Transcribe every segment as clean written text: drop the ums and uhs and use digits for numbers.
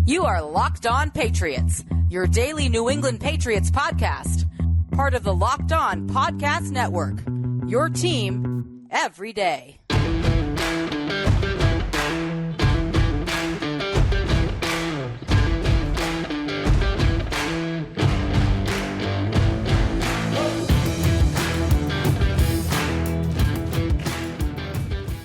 You are Locked On Patriots, your daily New England Patriots podcast. Part of the Locked On Podcast Network, your team every day.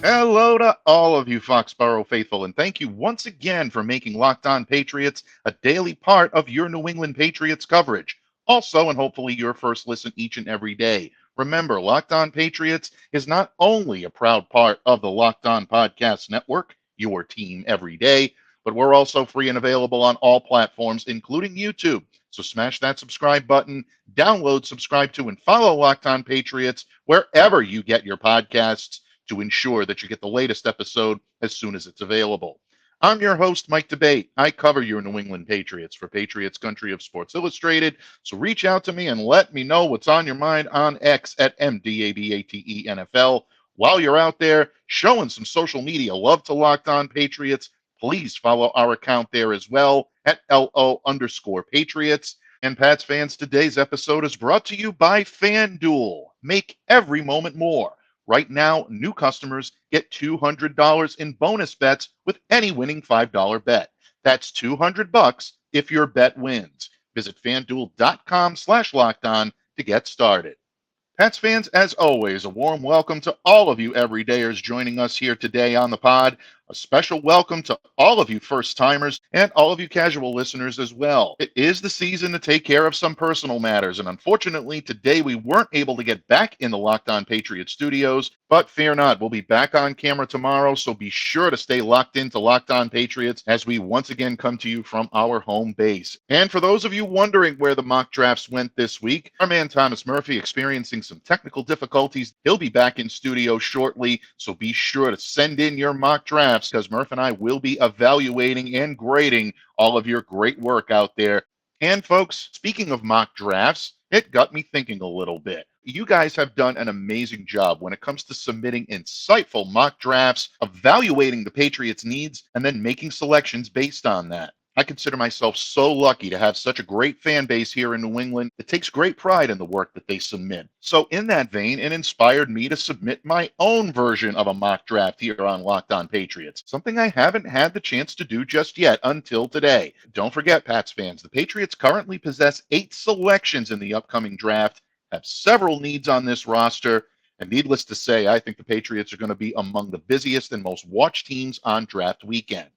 Hello to all of you Foxborough faithful, and thank you once again for making Locked On Patriots a daily part of your New England Patriots coverage. Also, and hopefully your first listen each and every day. Remember, Locked On Patriots is not only a proud part of the Locked On Podcast Network, your team every day, but we're also free and available on all platforms, including YouTube. So smash that subscribe button, download, subscribe to, and follow Locked On Patriots wherever you get your podcasts, to ensure that you get the latest episode as soon as it's available. I'm your host, Mike Debate. I cover your New England Patriots for Patriots Country of Sports Illustrated, so reach out to me and let me know what's on your mind on X at MDABATENFL. While you're out there showing some social media love to Locked On Patriots, please follow our account there as well at LO_Patriots. And Pats fans, today's episode is brought to you by FanDuel. Make every moment more. Right now, new customers get $200 in bonus bets with any winning $5 bet. That's $200 if your bet wins. Visit FanDuel.com/lockedon to get started. Pats fans, as always, a warm welcome to all of you everydayers joining us here today on the pod. A special welcome to all of you first-timers and all of you casual listeners as well. It is the season to take care of some personal matters, and unfortunately, today we weren't able to get back in the Locked On Patriots studios, but fear not, we'll be back on camera tomorrow, so be sure to stay locked into Locked On Patriots as we once again come to you from our home base. And for those of you wondering where the mock drafts went this week, our man Thomas Murphy experiencing some technical difficulties. He'll be back in studio shortly, so be sure to send in your mock drafts, because Murph and I will be evaluating and grading all of your great work out there. And folks, speaking of mock drafts, it got me thinking a little bit. You guys have done an amazing job when it comes to submitting insightful mock drafts, evaluating the Patriots' needs, and then making selections based on that. I consider myself so lucky to have such a great fan base here in New England. It takes great pride in the work that they submit. So in that vein, it inspired me to submit my own version of a mock draft here on Locked On Patriots, something I haven't had the chance to do just yet until today. Don't forget, Pats fans, the Patriots currently possess 8 selections in the upcoming draft, have several needs on this roster, and needless to say, I think the Patriots are going to be among the busiest and most watched teams on draft weekend.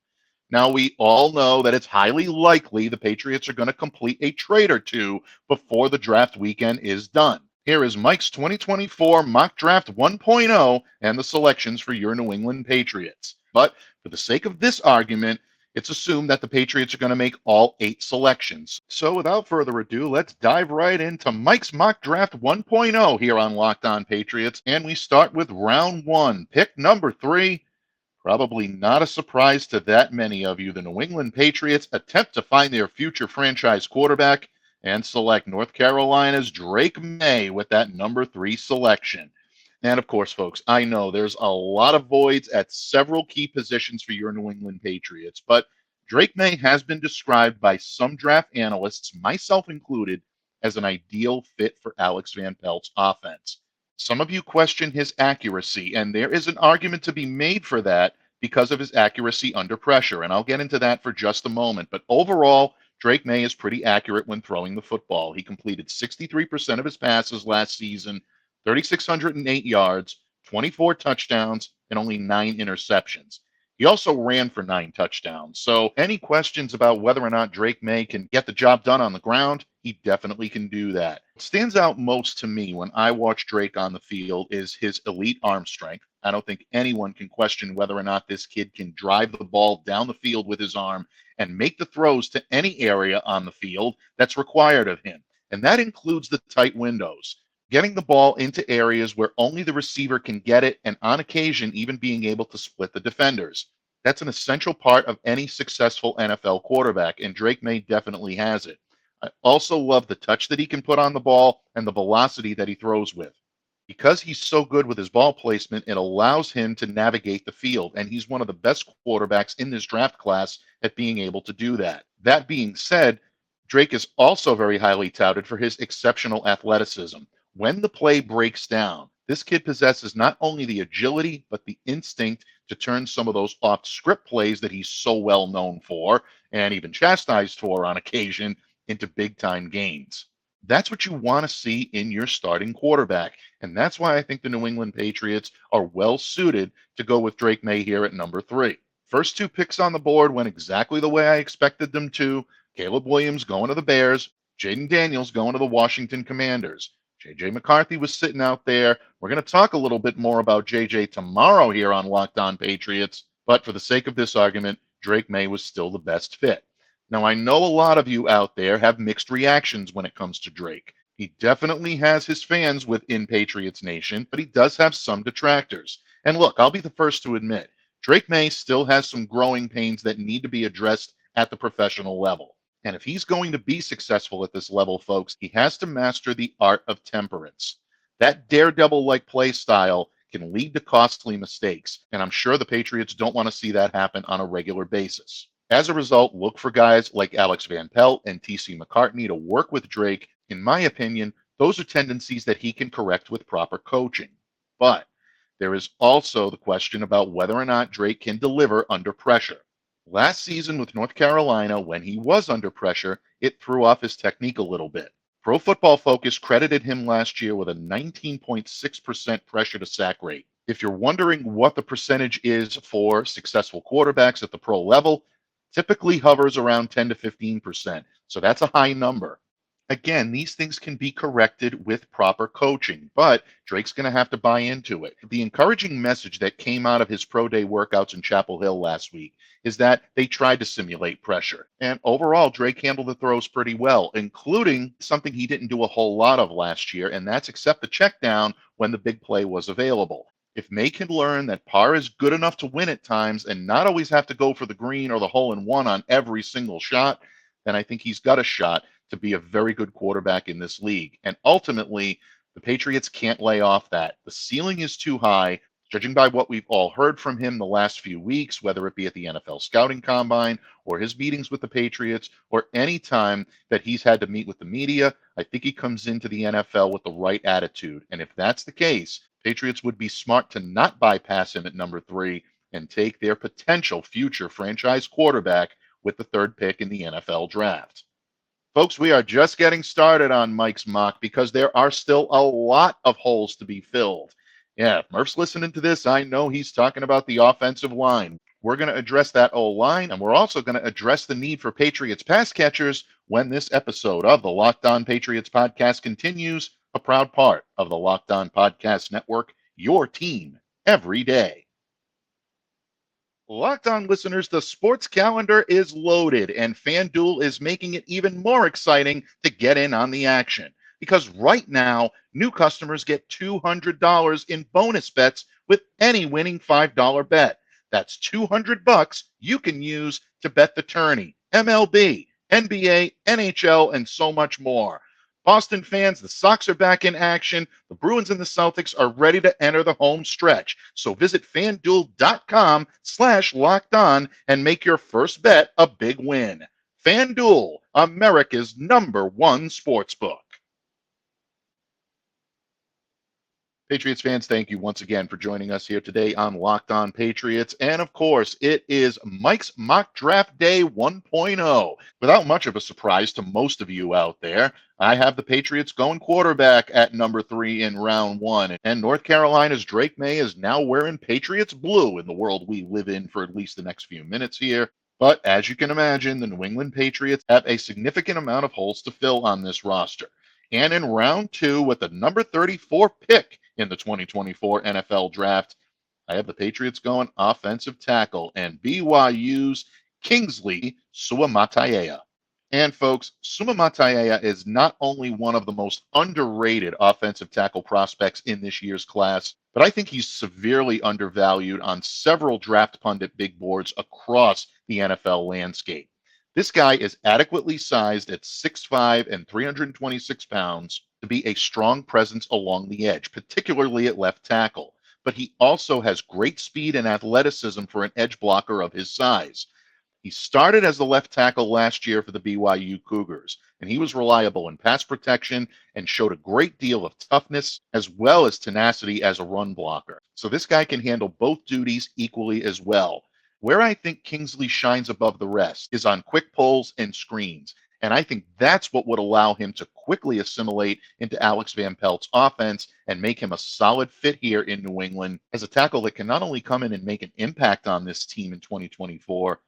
Now, we all know that it's highly likely the Patriots are going to complete a trade or two before the draft weekend is done. Here is Mike's 2024 Mock Draft 1.0 and the selections for your New England Patriots. But for the sake of this argument, it's assumed that the Patriots are going to make all 8 selections. So without further ado, let's dive right into Mike's Mock Draft 1.0 here on Locked On Patriots. And we start with round 1, pick number 3. Probably not a surprise to that many of you. The New England Patriots attempt to find their future franchise quarterback and select North Carolina's Drake Maye with that number 3 selection. And of course, folks, I know there's a lot of voids at several key positions for your New England Patriots, but Drake Maye has been described by some draft analysts, myself included, as an ideal fit for Alex Van Pelt's offense. Some of you question his accuracy, and there is an argument to be made for that because of his accuracy under pressure, and I'll get into that for just a moment. But overall, Drake Maye is pretty accurate when throwing the football. He completed 63% of his passes last season, 3,608 yards, 24 touchdowns, and only 9 interceptions. He also ran for 9 touchdowns. So any questions about whether or not Drake Maye can get the job done on the ground, he definitely can do that. What stands out most to me when I watch Drake on the field is his elite arm strength. I don't think anyone can question whether or not this kid can drive the ball down the field with his arm and make the throws to any area on the field that's required of him. And that includes the tight windows. Getting the ball into areas where only the receiver can get it, and on occasion, even being able to split the defenders. That's an essential part of any successful NFL quarterback, and Drake Maye definitely has it. I also love the touch that he can put on the ball and the velocity that he throws with. Because he's so good with his ball placement, it allows him to navigate the field. And he's one of the best quarterbacks in this draft class at being able to do that. That being said, Drake is also very highly touted for his exceptional athleticism. When the play breaks down, this kid possesses not only the agility, but the instinct to turn some of those off script plays that he's so well known for and even chastised for on occasion into big time gains. That's what you want to see in your starting quarterback. And that's why I think the New England Patriots are well suited to go with Drake Maye here at number 3. First 2 picks on the board went exactly the way I expected them to. Caleb Williams going to the Bears, Jaden Daniels going to the Washington Commanders. J.J. McCarthy was sitting out there. We're going to talk a little bit more about J.J. tomorrow here on Locked On Patriots, but for the sake of this argument, Drake Maye was still the best fit. Now, I know a lot of you out there have mixed reactions when it comes to Drake. He definitely has his fans within Patriots Nation, but he does have some detractors. And look, I'll be the first to admit, Drake Maye still has some growing pains that need to be addressed at the professional level. And if he's going to be successful at this level, folks, he has to master the art of temperance. That daredevil-like play style can lead to costly mistakes, and I'm sure the Patriots don't want to see that happen on a regular basis. As a result, look for guys like Alex Van Pelt and T.C. McCartney to work with Drake. In my opinion, those are tendencies that he can correct with proper coaching. But there is also the question about whether or not Drake can deliver under pressure. Last season with North Carolina, when he was under pressure, it threw off his technique a little bit. Pro Football Focus credited him last year with a 19.6% pressure to sack rate. If you're wondering what the percentage is for successful quarterbacks at the pro level, typically hovers around 10 to 15%. So that's a high number. Again, these things can be corrected with proper coaching, but Drake's going to have to buy into it. The encouraging message that came out of his pro day workouts in Chapel Hill last week is that they tried to simulate pressure. And overall, Drake handled the throws pretty well, including something he didn't do a whole lot of last year, and that's accept the check down when the big play was available. If Maye can learn that par is good enough to win at times and not always have to go for the green or the hole in one on every single shot, then I think he's got a shot to be a very good quarterback in this league. And ultimately, the Patriots can't lay off that. The ceiling is too high, judging by what we've all heard from him the last few weeks, whether it be at the NFL Scouting Combine or his meetings with the Patriots or any time that he's had to meet with the media. I think he comes into the NFL with the right attitude. And if that's the case, Patriots would be smart to not bypass him at number 3 and take their potential future franchise quarterback with the 3rd pick in the NFL draft. Folks, we are just getting started on Mike's mock because there are still a lot of holes to be filled. Yeah, if Murph's listening to this, I know he's talking about the offensive line. We're going to address that O-line, and we're also going to address the need for Patriots pass catchers when this episode of the Locked On Patriots podcast continues, a proud part of the Locked On Podcast Network, your team every day. Locked On listeners, the sports calendar is loaded, and FanDuel is making it even more exciting to get in on the action. Because right now, new customers get $200 in bonus bets with any winning $5 bet. That's $200 you can use to bet the tourney, MLB, NBA, NHL, and so much more. Boston fans, the Sox are back in action. The Bruins and the Celtics are ready to enter the home stretch. So visit FanDuel.com/LockedOn and make your first bet a big win. FanDuel, America's #1 sportsbook. Patriots fans, thank you once again for joining us here today on Locked On Patriots. And of course, it is Mike's Mock Draft Day 1.0. Without much of a surprise to most of you out there, I have the Patriots going quarterback at number 3 in round 1. And North Carolina's Drake Maye is now wearing Patriots blue in the world we live in for at least the next few minutes here. But as you can imagine, the New England Patriots have a significant amount of holes to fill on this roster. And in round 2, with the number 34 pick in the 2024 NFL Draft, I have the Patriots going offensive tackle and BYU's Kingsley Suamataia. And folks, Suamataia is not only one of the most underrated offensive tackle prospects in this year's class, but I think he's severely undervalued on several draft pundit big boards across the NFL landscape. This guy is adequately sized at 6'5" and 326 pounds. to be a strong presence along the edge, particularly at left tackle. But he also has great speed and athleticism for an edge blocker of his size. He started as the left tackle last year for the BYU Cougars, and he was reliable in pass protection and showed a great deal of toughness as well as tenacity as a run blocker. So this guy can handle both duties equally as well. Where I think Kingsley shines above the rest is on quick pulls and screens. And I think that's what would allow him to quickly assimilate into Alex Van Pelt's offense and make him a solid fit here in New England as a tackle that can not only come in and make an impact on this team in 2024,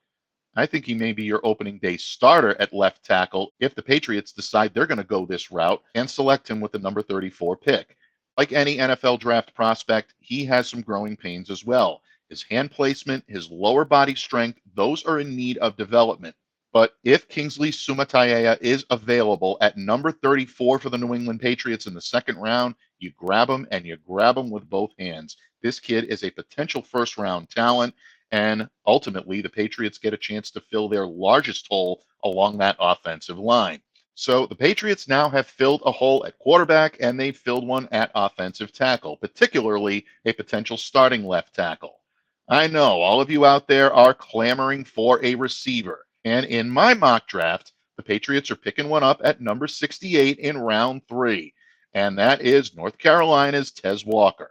I think he may be your opening day starter at left tackle if the Patriots decide they're going to go this route and select him with the number 34 pick. Like any NFL draft prospect, he has some growing pains as well. His hand placement, his lower body strength, those are in need of development. But if Kingsley Suamataia is available at number 34 for the New England Patriots in the second round, you grab him and you grab him with both hands. This kid is a potential first-round talent. And ultimately, the Patriots get a chance to fill their largest hole along that offensive line. So the Patriots now have filled a hole at quarterback, and they've filled one at offensive tackle, particularly a potential starting left tackle. I know all of you out there are clamoring for a receiver. And in my mock draft, the Patriots are picking one up at number 68 in round 3. And that is North Carolina's Tez Walker.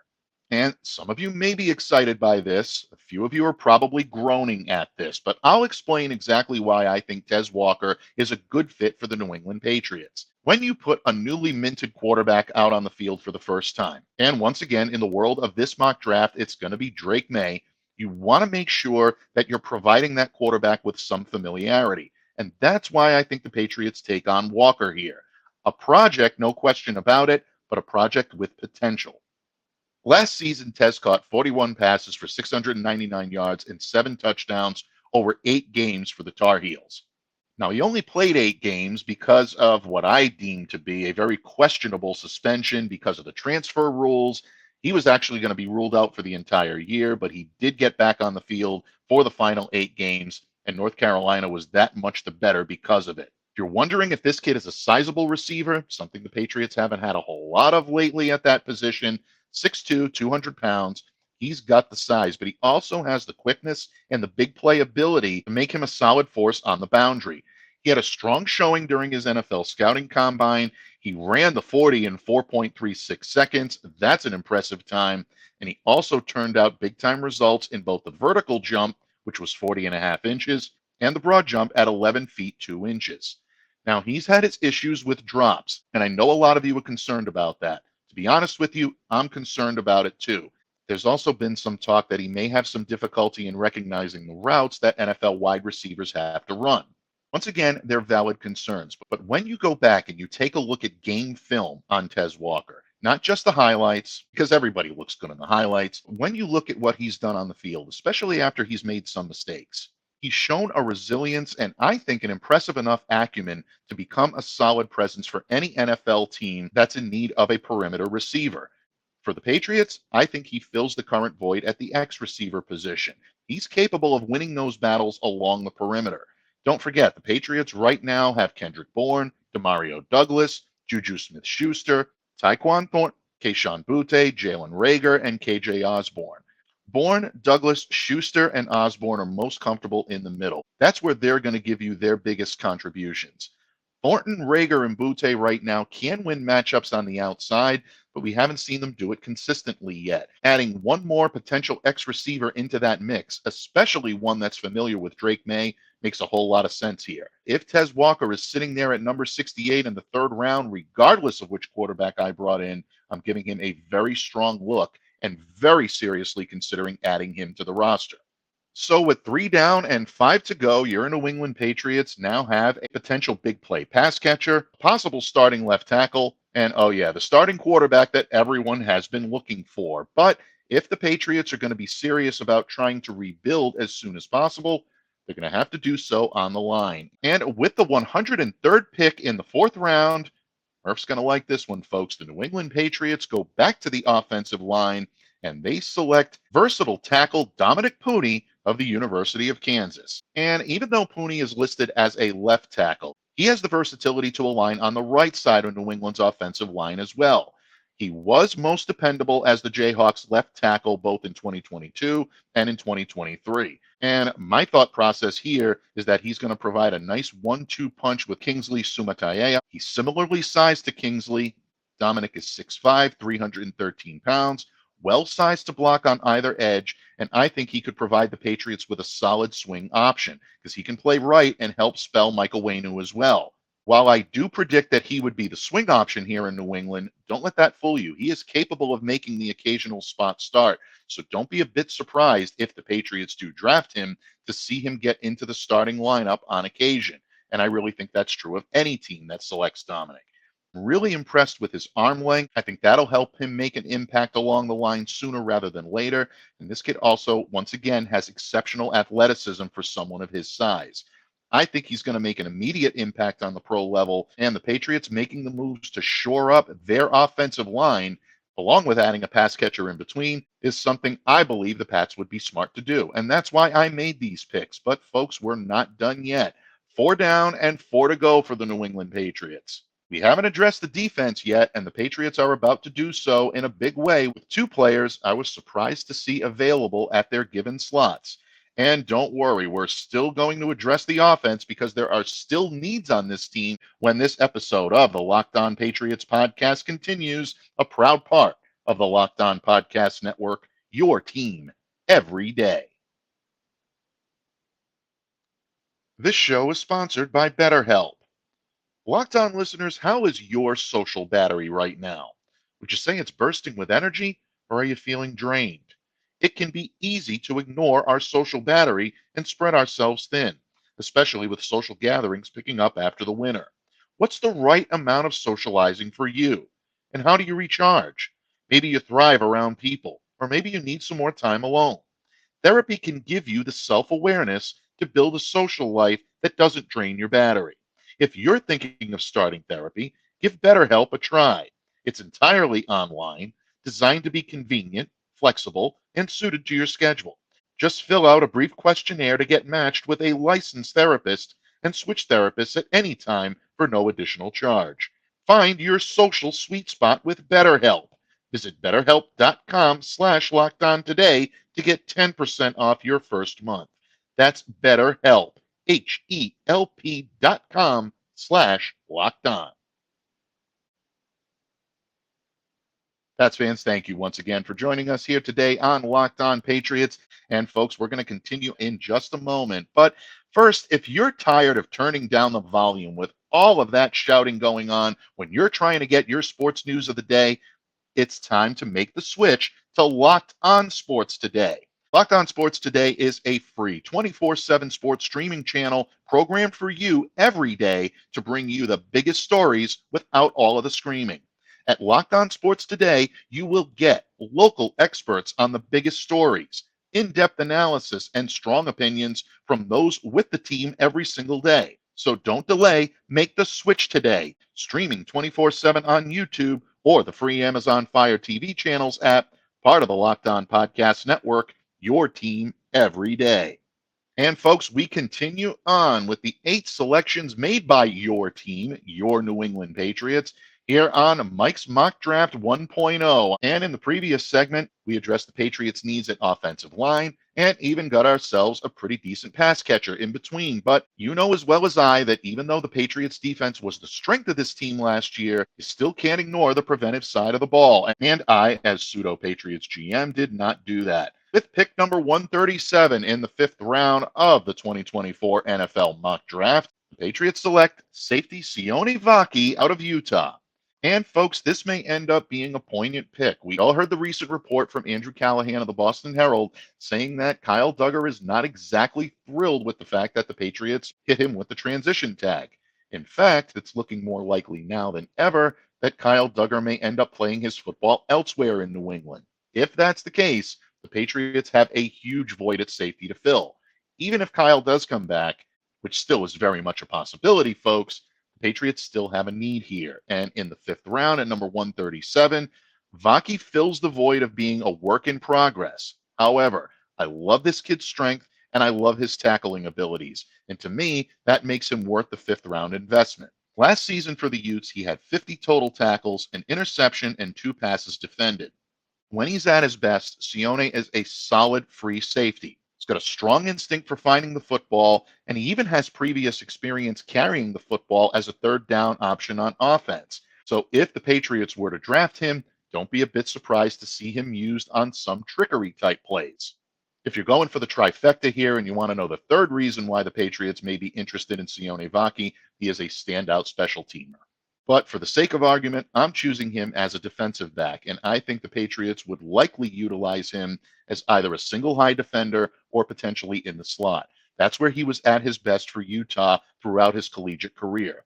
And some of you may be excited by this. A few of you are probably groaning at this, but I'll explain exactly why I think Tez Walker is a good fit for the New England Patriots. When you put a newly minted quarterback out on the field for the first time, and once again, in the world of this mock draft, it's going to be Drake Maye, you want to make sure that you're providing that quarterback with some familiarity. And that's why I think the Patriots take on Walker here. A project, no question about it, but a project with potential. Last season, Tez caught 41 passes for 699 yards and 7 touchdowns over 8 games for the Tar Heels. Now, he only played 8 games because of what I deem to be a very questionable suspension because of the transfer rules. He was actually going to be ruled out for the entire year, but he did get back on the field for the final 8 games, and North Carolina was that much the better because of it. If you're wondering if this kid is a sizable receiver, something the Patriots haven't had a whole lot of lately at that position, 6'2", 200 pounds. He's got the size, but he also has the quickness and the big play ability to make him a solid force on the boundary. He had a strong showing during his NFL scouting combine. He ran the 40 in 4.36 seconds. That's an impressive time. And he also turned out big-time results in both the vertical jump, which was 40.5 inches, and the broad jump at 11 feet 2 inches. Now, he's had his issues with drops, and I know a lot of you are concerned about that. To be honest with you, I'm concerned about it too. There's also been some talk that he may have some difficulty in recognizing the routes that NFL wide receivers have to run. Once again, they're valid concerns. But when you go back and you take a look at game film on Tez Walker, not just the highlights, because everybody looks good in the highlights, when you look at what he's done on the field, especially after he's made some mistakes, he's shown a resilience and I think an impressive enough acumen to become a solid presence for any NFL team that's in need of a perimeter receiver. For the Patriots, I think he fills the current void at the X receiver position. He's capable of winning those battles along the perimeter. Don't forget, the Patriots right now have Kendrick Bourne, Demario Douglas, Juju Smith-Schuster, Tyquan Thornton, Kayshon Boutte, Jalen Reagor, and KJ Osborne. Bourne, Douglas, Schuster, and Osborne are most comfortable in the middle. That's where they're going to give you their biggest contributions. Thornton, Reagor, and Boutte right now can win matchups on the outside, but we haven't seen them do it consistently yet. Adding one more potential X receiver into that mix, especially one that's familiar with Drake Maye, makes a whole lot of sense here. If Tez Walker is sitting there at number 68 in the 3rd round, regardless of which quarterback I brought in, I'm giving him a very strong look and very seriously considering adding him to the roster. So with 3 down and 5 to go, your New England Patriots now have a potential big play pass catcher, possible starting left tackle, and oh yeah, the starting quarterback that everyone has been looking for. But if the Patriots are going to be serious about trying to rebuild as soon as possible, they're going to have to do so on the line. And with the 103rd pick in the 4th round, Murph's going to like this one, folks. The New England Patriots go back to the offensive line, and they select versatile tackle Dominic Davis of the University of Kansas. And even though Pooney is listed as a left tackle, He has the versatility to align on the right side of New England's offensive line as well. He was most dependable as the Jayhawks left tackle both in 2022 and in 2023. And my thought process here is that he's going to provide a nice 1-2 punch with Kingsley Sumatraia. He's similarly sized to Kingsley. Dominic is 6'5", 313 pounds, well sized to block on either edge, and I think he could provide the Patriots with a solid swing option because he can play right and help spell Michael Wainu as well. While I do predict that he would be the swing option here in New England, don't let that fool you. He is capable of making the occasional spot start, so don't be a bit surprised if the Patriots do draft him to see him get into the starting lineup on occasion. And I really think that's true of any team that selects Dominic. Really impressed with his arm length. I think that'll help him make an impact along the line sooner rather than later. And this kid also, once again, has exceptional athleticism for someone of his size. I think he's going to make an immediate impact on the pro level, and the Patriots making the moves to shore up their offensive line, along with adding a pass catcher in between, is something I believe the Pats would be smart to do. And that's why I made these picks. But folks, we're not done yet. 4 down and 4 to go for the New England Patriots. We haven't addressed the defense yet, and the Patriots are about to do so in a big way with 2 players I was surprised to see available at their given slots. And don't worry, we're still going to address the offense because there are still needs on this team when this episode of the Locked On Patriots podcast continues, a proud part of the Locked On Podcast Network, your team every day. This show is sponsored by BetterHelp. Locked On listeners, how is your social battery right now? Would you say it's bursting with energy, or are you feeling drained? It can be easy to ignore our social battery and spread ourselves thin, especially with social gatherings picking up after the winter. What's the right amount of socializing for you? And how do you recharge? Maybe you thrive around people, or maybe you need some more time alone. Therapy can give you the self-awareness to build a social life that doesn't drain your battery. If you're thinking of starting therapy, give BetterHelp a try. It's entirely online, designed to be convenient, flexible, and suited to your schedule. Just fill out a brief questionnaire to get matched with a licensed therapist and switch therapists at any time for no additional charge. Find your social sweet spot with BetterHelp. Visit betterhelp.com/lockedon today to get 10% off your first month. That's BetterHelp, HELP.com/lockedon. Pats fans, thank you once again for joining us here today on Locked On Patriots. And folks, we're going to continue in just a moment. But first, if you're tired of turning down the volume with all of that shouting going on when you're trying to get your sports news of the day, it's time to make the switch to Locked On Sports Today. Locked On Sports Today is a free 24/7 sports streaming channel programmed for you every day to bring you the biggest stories without all of the screaming. At Locked On Sports Today, you will get local experts on the biggest stories, in-depth analysis, and strong opinions from those with the team every single day. So don't delay, make the switch today. Streaming 24/7 on YouTube or the free Amazon Fire TV channels app, part of the Locked On Podcast Network, your team every day. And folks, we continue on with the 8 selections made by your team, your New England Patriots, here on Mike's Mock Draft 1.0. And in the previous segment, we addressed the Patriots' needs at offensive line and even got ourselves a pretty decent pass catcher in between. But you know as well as I that even though the Patriots' defense was the strength of this team last year, you still can't ignore the preventive side of the ball. And I, as pseudo-Patriots GM, did not do that. With pick number 137 in the 5th round of the 2024 NFL Mock Draft, the Patriots select safety Sione Vaki out of Utah. And folks, this may end up being a poignant pick. We all heard the recent report from Andrew Callahan of the Boston Herald saying that Kyle Duggar is not exactly thrilled with the fact that the Patriots hit him with the transition tag. In fact, it's looking more likely now than ever that Kyle Duggar may end up playing his football elsewhere in New England. If that's the case, the Patriots have a huge void at safety to fill. Even if Kyle does come back, which still is very much a possibility, folks, the Patriots still have a need here. And in the 5th round at number 137, Vaki fills the void of being a work in progress. However, I love this kid's strength, and I love his tackling abilities. And to me, that makes him worth the fifth-round investment. Last season for the Utes, he had 50 total tackles, an interception, and 2 passes defended. When he's at his best, Sione is a solid free safety. He's got a strong instinct for finding the football, and he even has previous experience carrying the football as a third down option on offense. So if the Patriots were to draft him, don't be a bit surprised to see him used on some trickery type plays. If you're going for the trifecta here and you want to know the third reason why the Patriots may be interested in Sione Vaki, he is a standout special teamer. But for the sake of argument, I'm choosing him as a defensive back, and I think the Patriots would likely utilize him as either a single high defender or potentially in the slot. That's where he was at his best for Utah throughout his collegiate career.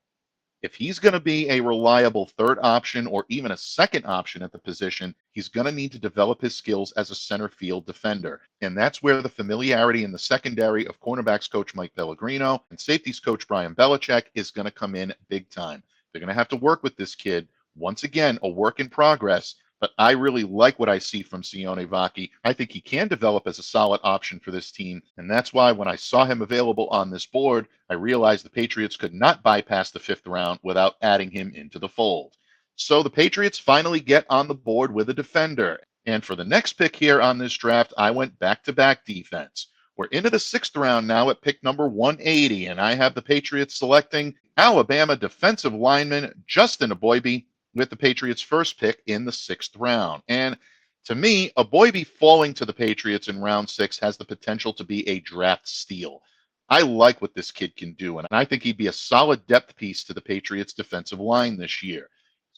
If he's going to be a reliable third option or even a second option at the position, he's going to need to develop his skills as a center field defender. And that's where the familiarity in the secondary of cornerbacks coach Mike Pellegrino and safeties coach Brian Belichick is going to come in big time. They're going to have to work with this kid. Once again, a work in progress, but I really like what I see from Sione Vaki. I think he can develop as a solid option for this team, and that's why when I saw him available on this board, I realized the Patriots could not bypass the fifth round without adding him into the fold. So the Patriots finally get on the board with a defender. And for the next pick here on this draft, I went back-to-back defense. We're into the sixth round now at pick number 180, and I have the Patriots selecting Alabama defensive lineman Justin Eboigbe with the Patriots' first pick in the sixth round. And to me, Eboigbe falling to the Patriots in round 6 has the potential to be a draft steal. I like what this kid can do, and I think he'd be a solid depth piece to the Patriots' defensive line this year.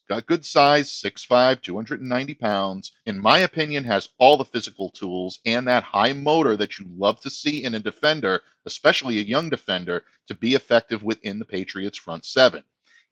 Got good size, 6'5", 290 pounds. In my opinion, has all the physical tools and that high motor that you love to see in a defender, especially a young defender, to be effective within the Patriots' front seven.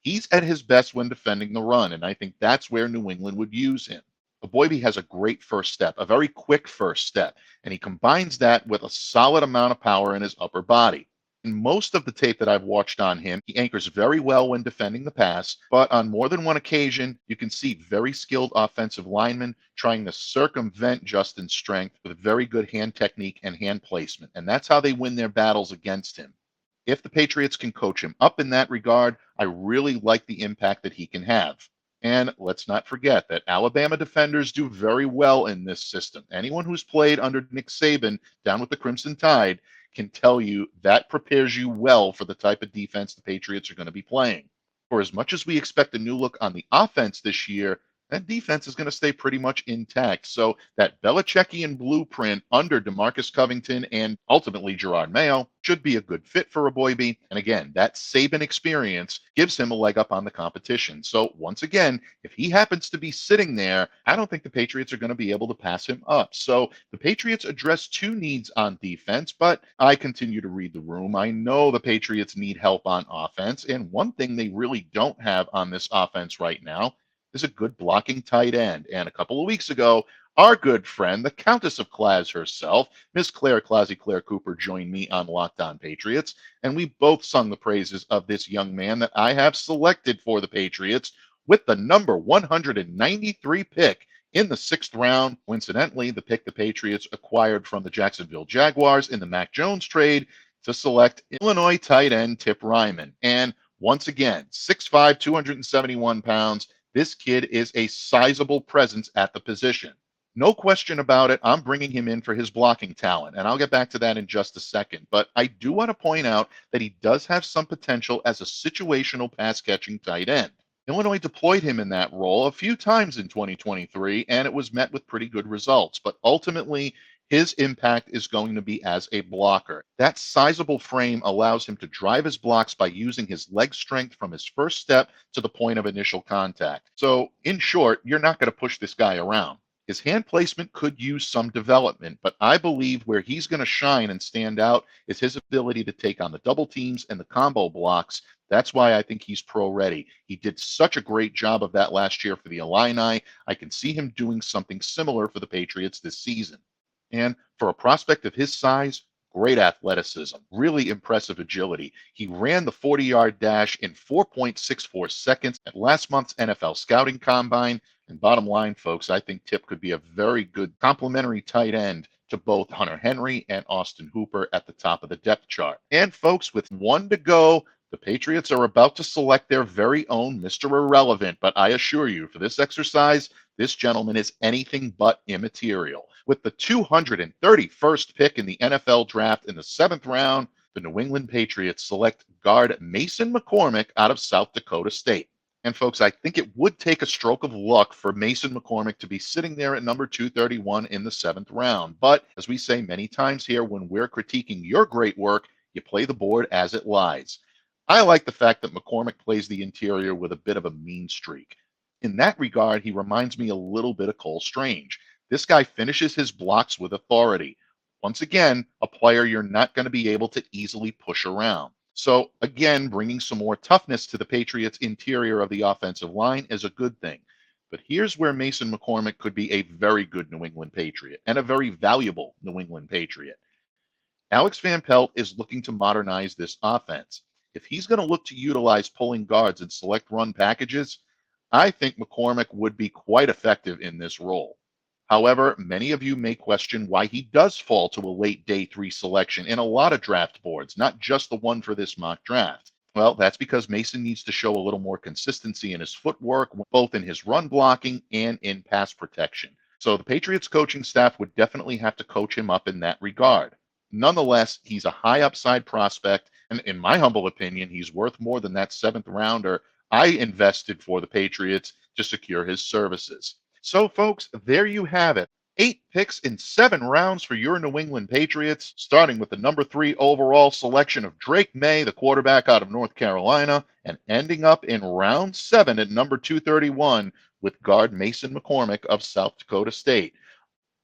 He's at his best when defending the run, and I think that's where New England would use him. Eboigbe has a great first step, a very quick first step, and he combines that with a solid amount of power in his upper body. In most of the tape that I've watched on him, he anchors very well when defending the pass, but on more than one occasion, you can see very skilled offensive linemen trying to circumvent Justin's strength with very good hand technique and hand placement, and that's how they win their battles against him. If the Patriots can coach him up in that regard, I really like the impact that he can have. And let's not forget that Alabama defenders do very well in this system. Anyone who's played under Nick Saban down with the Crimson Tide can tell you that prepares you well for the type of defense the Patriots are going to be playing. For as much as we expect a new look on the offense this year, that defense is going to stay pretty much intact. So that Belichickian blueprint under DeMarcus Covington and ultimately Gerard Mayo should be a good fit for Eboigbe. And again, that Saban experience gives him a leg up on the competition. So once again, if he happens to be sitting there, I don't think the Patriots are going to be able to pass him up. So the Patriots address two needs on defense, but I continue to read the room. I know the Patriots need help on offense. And one thing they really don't have on this offense right now is a good blocking tight end. And a couple of weeks ago, our good friend, the Countess of Claus herself, Miss Claire Cooper, joined me on Locked On Patriots, and we both sung the praises of this young man that I have selected for the Patriots with the number 193 pick in the sixth round. Coincidentally, the pick the Patriots acquired from the Jacksonville Jaguars in the Mac Jones trade to select Illinois tight end Tip Ryman. And once again, 6'5", 271 pounds, this kid is a sizable presence at the position. No question about it, I'm bringing him in for his blocking talent, and I'll get back to that in just a second. But I do want to point out that he does have some potential as a situational pass-catching tight end. Illinois deployed him in that role a few times in 2023, and it was met with pretty good results. But ultimately, his impact is going to be as a blocker. That sizable frame allows him to drive his blocks by using his leg strength from his first step to the point of initial contact. So, in short, you're not going to push this guy around. His hand placement could use some development, but I believe where he's going to shine and stand out is his ability to take on the double teams and the combo blocks. That's why I think he's pro-ready. He did such a great job of that last year for the Illini. I can see him doing something similar for the Patriots this season. And for a prospect of his size, great athleticism, really impressive agility. He ran the 40-yard dash in 4.64 seconds at last month's NFL Scouting Combine. And bottom line, folks, I think Tip could be a very good complementary tight end to both Hunter Henry and Austin Hooper at the top of the depth chart. And folks, with one to go, the Patriots are about to select their very own Mr. Irrelevant, but I assure you, for this exercise, this gentleman is anything but immaterial. With the 231st pick in the NFL draft in the 7th round, the New England Patriots select guard Mason McCormick out of South Dakota State. And folks, I think it would take a stroke of luck for Mason McCormick to be sitting there at number 231 in the 7th round. But as we say many times here when we're critiquing your great work, you play the board as it lies. I like the fact that McCormick plays the interior with a bit of a mean streak. In that regard, he reminds me a little bit of Cole Strange. This guy finishes his blocks with authority. Once again, a player you're not going to be able to easily push around. So again, bringing some more toughness to the Patriots' interior of the offensive line is a good thing. But here's where Mason McCormick could be a very good New England Patriot and a very valuable New England Patriot. Alex Van Pelt is looking to modernize this offense. If he's going to look to utilize pulling guards and select run packages, I think McCormick would be quite effective in this role. However, many of you may question why he does fall to a late day 3 selection in a lot of draft boards, not just the one for this mock draft. Well, that's because Mason needs to show a little more consistency in his footwork, both in his run blocking and in pass protection. So the Patriots coaching staff would definitely have to coach him up in that regard. Nonetheless, he's a high upside prospect, and in my humble opinion, he's worth more than that 7th rounder I invested for the Patriots to secure his services. So, folks, there you have it. 8 picks in 7 rounds for your New England Patriots, starting with the number 3 overall selection of Drake Maye, the quarterback out of North Carolina, and ending up in round 7 at number 231 with guard Mason McCormick of South Dakota State.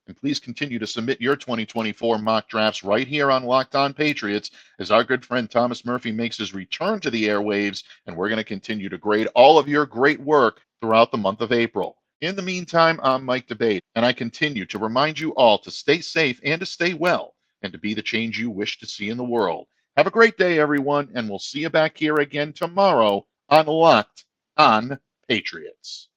And please continue to submit your 2024 mock drafts right here on Locked On Patriots as our good friend Thomas Murphy makes his return to the airwaves, and we're going to continue to grade all of your great work throughout the month of April. In the meantime, I'm Mike Debate, and I continue to remind you all to stay safe and to stay well, and to be the change you wish to see in the world. Have a great day, everyone, and we'll see you back here again tomorrow on Locked On Patriots.